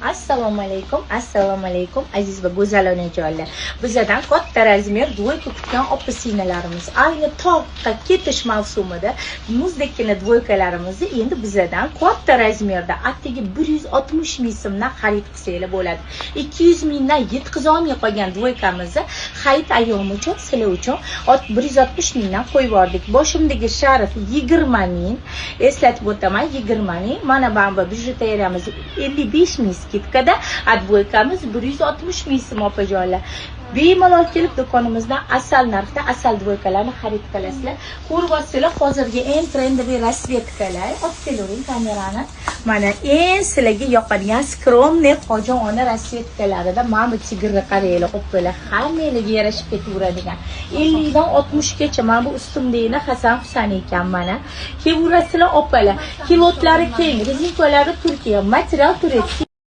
Assalomu alaykum aziz va go'zal onajonlar. Bizdan katta razmer dvoyka kutgan opasinalarimiz. Ayni toqqa ketish mavsumida muzdekkina dvoykalarimizni endi bizdan katta razmerda atigi 160 ming so'mdan xarid qilsanglar bo'ladi. 200 mingdan yetkiza olmay qolgan dvoykamizni xarid ayyomi uchun, sizlar uchun 160 mingdan qo'yib yubordik. Boshimdagi sharf 20 ming. Eslatib o'taman, 20 ming. Mana bu bijuteriyamiz 55 ming skitkada, advoykamiz 160 ming so'm opajonlar. Bemalol kelib do'konimizdan asal narxda asal dvoykalarni xarid qilasizlar. Ko'rib olsanglar, hozirgi eng trendiy rasvetkalar, olsanglar kamerani. Mana eng sizlarga yoqadigan skromniy hojon ona rasvetkalarida mana bu chigirni qaranglar, o'pinglar, hammaga yarashib ketaveradigan. 50 dan 60 gacha mana bu ustimdagina Hasan Husan ekan mana. Keverasizlar opalar. Kilotlari keng, rezinkalari Turkiya, material turetskiy.